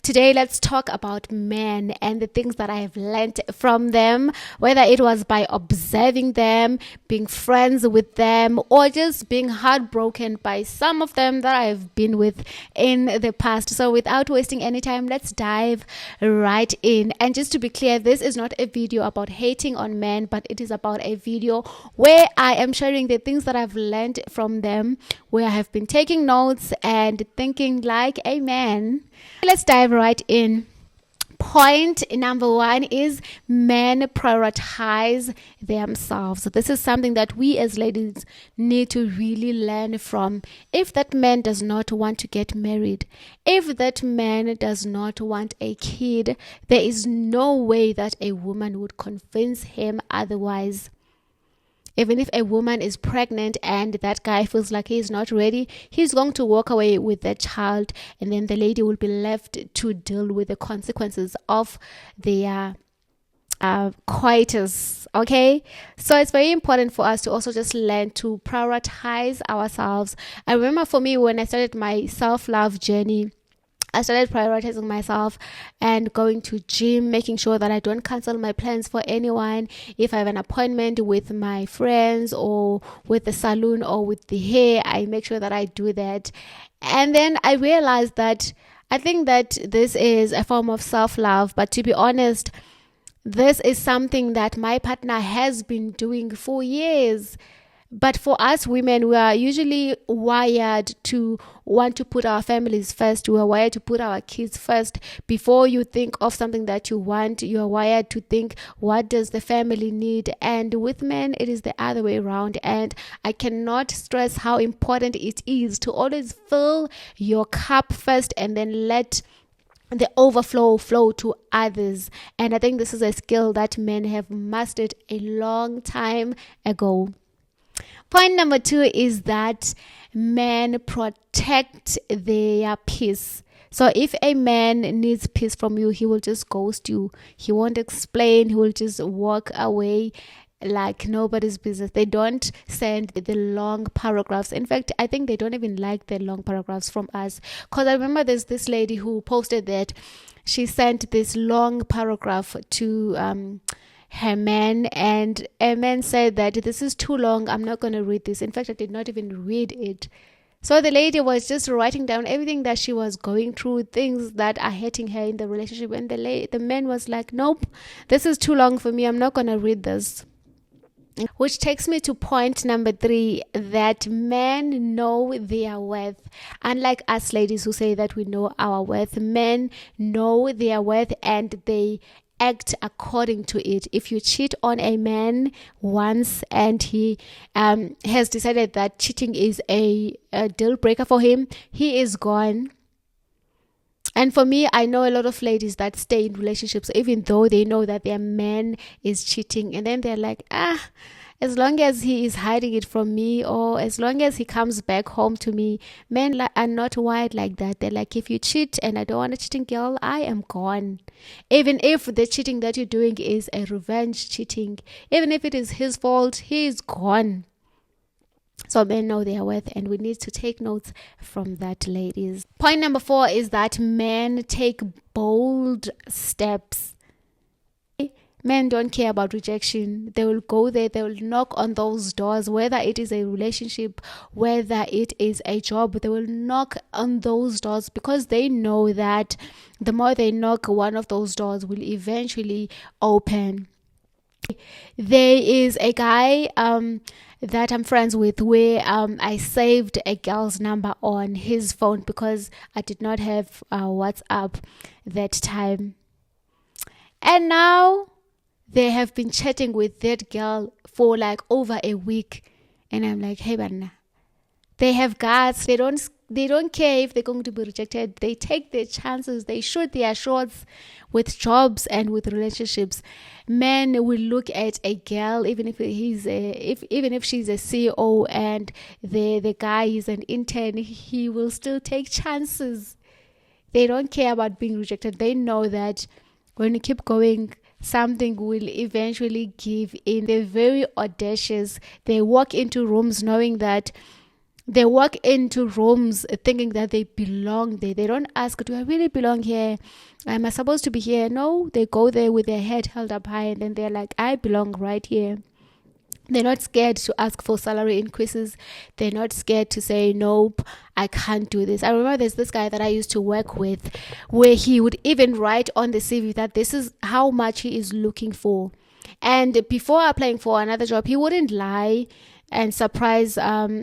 Today, let's talk about men and the things that I have learned from them, whether it was by observing them, being friends with them, or just being heartbroken by some of them that I've been with in the past. So without wasting any time, let's dive right in. And just to be clear, this is not a video about hating on men, but it is about a video where I am sharing the things that I've learned from them, where I have been taking notes and thinking like a man. Let's dive right in. Point number one is men prioritize themselves. This is something that we as ladies need to really learn from. If that man does not want to get married, if that man does not want a kid, there is no way that a woman would convince him otherwise. Even if a woman is pregnant and that guy feels like he's not ready, he's going to walk away with that child, and then the lady will be left to deal with the consequences of their coitus. Okay, so it's very important for us to also just learn to prioritize ourselves. I remember for me, when I started my self-love journey, I started prioritizing myself and going to gym, making sure that I don't cancel my plans for anyone. If I have an appointment with my friends or with the salon or with the hair, I make sure that I do that. And then I realized that I think that this is a form of self-love, but to be honest, this is something that my partner has been doing for years. But for us women, we are usually wired to want to put our families first. We are wired to put our kids first. Before you think of something that you want, you are wired to think, what does the family need? And with men, it is the other way around. And I cannot stress how important it is to always fill your cup first and then let the overflow flow to others. And I think this is a skill that men have mastered a long time ago. Point number two is that men protect their peace. So if a man needs peace from you, he will just ghost you. He won't explain. He will just walk away like nobody's business. They don't send the long paragraphs. In fact, I think they don't even like the long paragraphs from us. Because I remember there's this lady who posted that she sent this long paragraph to her man, and a man said that this is too long, I'm not going to read this. In fact, I did not even read it. So the lady was just writing down everything that she was going through, things that are hurting her in the relationship, and the man was like, nope, this is too long for me, I'm not going to read this. Which takes me to point number three, that men know their worth. Unlike us ladies who say that we know our worth, men know their worth and they act according to it. If you cheat on a man once and he has decided that cheating is a deal breaker for him, he is gone. And for me, I know a lot of ladies that stay in relationships even though they know that their man is cheating, and then they're like, as long as he is hiding it from me, or as long as he comes back home to me. Men are not wired like that. They're like, if you cheat and I don't want a cheating girl, I am gone. Even if the cheating that you're doing is a revenge cheating, even if it is his fault, he is gone. So men know their worth, and we need to take notes from that, ladies. Point number four is that men take bold steps. Men don't care about rejection. They will go there, they will knock on those doors, whether it is a relationship, whether it is a job, they will knock on those doors because they know that the more they knock, one of those doors will eventually open. There is a guy that I'm friends with where I saved a girl's number on his phone because I did not have WhatsApp that time. And now they have been chatting with that girl for like over a week. And I'm like, hey, Banna. They have guts. They don't care if they're going to be rejected. They take their chances. They shoot their shots with jobs and with relationships. Men will look at a girl, even if even if she's a CEO and the guy is an intern, he will still take chances. They don't care about being rejected. They know that when you keep going, something will eventually give in. They're very audacious. They walk into rooms knowing that They walk into rooms thinking that they belong there. They don't ask, do I really belong here? Am I supposed to be here? No, they go there with their head held up high, and then they're like, I belong right here. They're not scared to ask for salary increases. They're not scared to say, nope, I can't do this. I remember there's this guy that I used to work with where he would even write on the CV that this is how much he is looking for. And before applying for another job, he wouldn't lie and surprise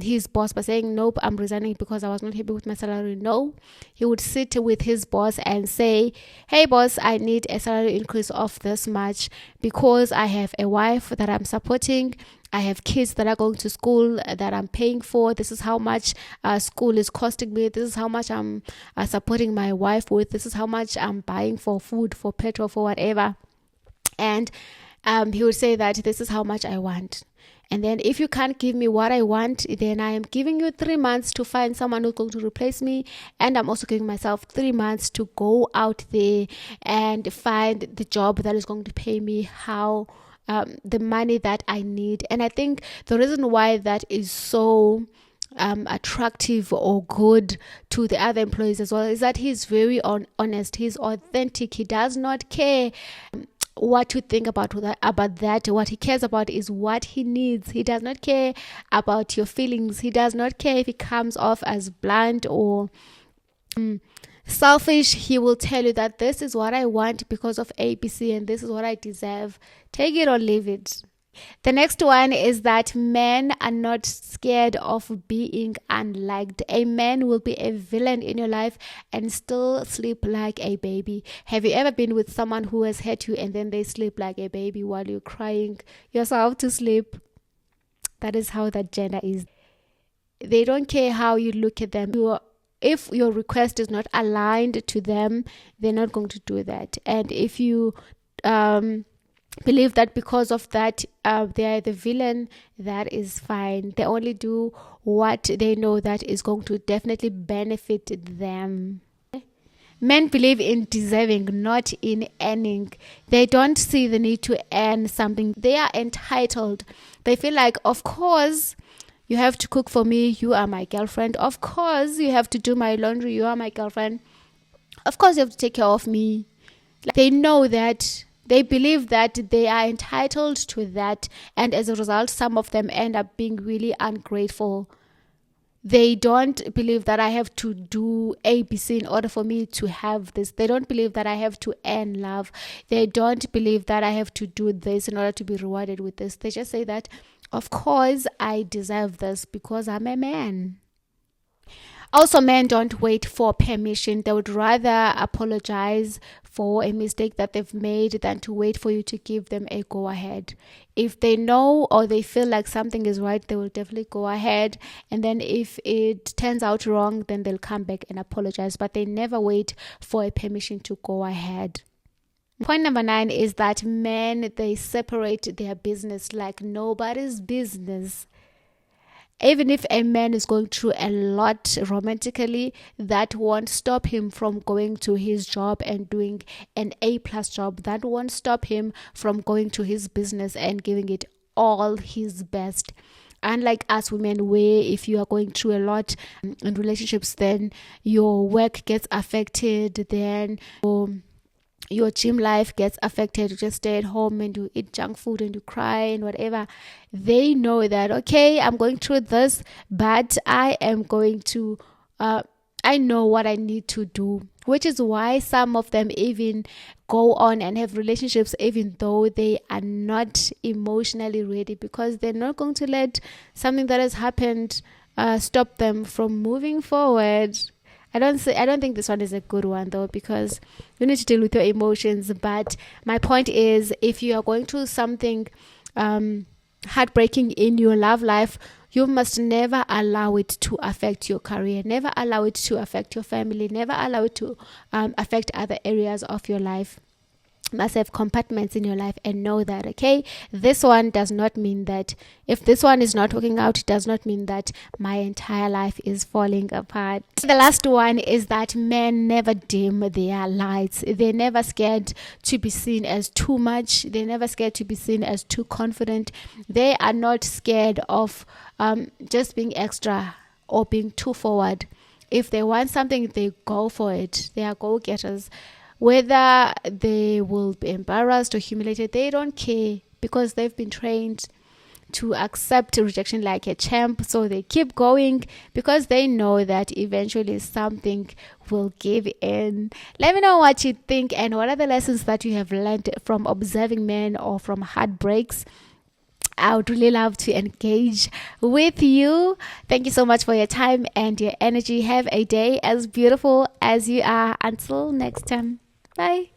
his boss by saying, nope, I'm resigning because I was not happy with my salary. No, he would sit with his boss and say, hey boss, I need a salary increase of this much because I have a wife that I'm supporting. I have kids that are going to school that I'm paying for. This is how much school is costing me. This is how much I'm supporting my wife with. This is how much I'm buying for food, for petrol, for whatever. And he would say that this is how much I want. And then if you can't give me what I want, then I am giving you 3 months to find someone who's going to replace me. And I'm also giving myself 3 months to go out there and find the job that is going to pay me the money that I need. And I think the reason why that is so attractive or good to the other employees as well is that he's very honest. He's authentic. He does not care what to think about that. What he cares about is what he needs. He does not care about your feelings. He does not care if it comes off as blunt or selfish. He will tell you that this is what I want because of ABC and this is what I deserve. Take it or leave it. The next one is that men are not scared of being unliked. A man will be a villain in your life and still sleep like a baby. Have you ever been with someone who has hurt you and then they sleep like a baby while you're crying yourself to sleep? That is how that gender is. They don't care how you look at them. If your request is not aligned to them, they're not going to do that. And if you believe that because of that they are the villain, that is fine. They only do what they know that is going to definitely benefit them. Men believe in deserving, not in earning. They don't see the need to earn something. They are entitled. They feel like, of course you have to cook for me, you are my girlfriend. Of course you have to do my laundry, you are my girlfriend. Of course you have to take care of me. They know that. They believe that they are entitled to that, and as a result, some of them end up being really ungrateful. They don't believe that I have to do ABC in order for me to have this. They don't believe that I have to earn love. They don't believe that I have to do this in order to be rewarded with this. They just say that, of course, I deserve this because I'm a man. Also, men don't wait for permission. They would rather apologize for a mistake that they've made than to wait for you to give them a go ahead. If they know or they feel like something is right, they will definitely go ahead. And then if it turns out wrong, then they'll come back and apologize. But they never wait for a permission to go ahead. Point number 9 is that men, they separate their business like nobody's business. Even if a man is going through a lot romantically, that won't stop him from going to his job and doing an A+ job. That won't stop him from going to his business and giving it all his best. Unlike us women, where if you are going through a lot in relationships, then your work gets affected, then your gym life gets affected. You just stay at home and you eat junk food and you cry and whatever. They know that, okay, I'm going through this, but I am going to I know what I need to do, which is why some of them even go on and have relationships even though they are not emotionally ready, because they're not going to let something that has happened stop them from moving forward. I don't think this one is a good one though, because you need to deal with your emotions. But my point is, if you are going through something heartbreaking in your love life, you must never allow it to affect your career, never allow it to affect your family, never allow it to affect other areas of your life. Must have compartments in your life and know that, okay, this one does not mean that if this one is not working out, it does not mean that my entire life is falling apart. The last one is that men never dim their lights. They're never scared to be seen as too much. They're never scared to be seen as too confident. They are not scared of just being extra or being too forward. If they want something, they go for it. They are go-getters. Whether they will be embarrassed or humiliated, they don't care, because they've been trained to accept rejection like a champ. So they keep going because they know that eventually something will give in. Let me know what you think, and what are the lessons that you have learned from observing men or from heartbreaks. I would really love to engage with you. Thank you so much for your time and your energy. Have a day as beautiful as you are. Until next time. Bye.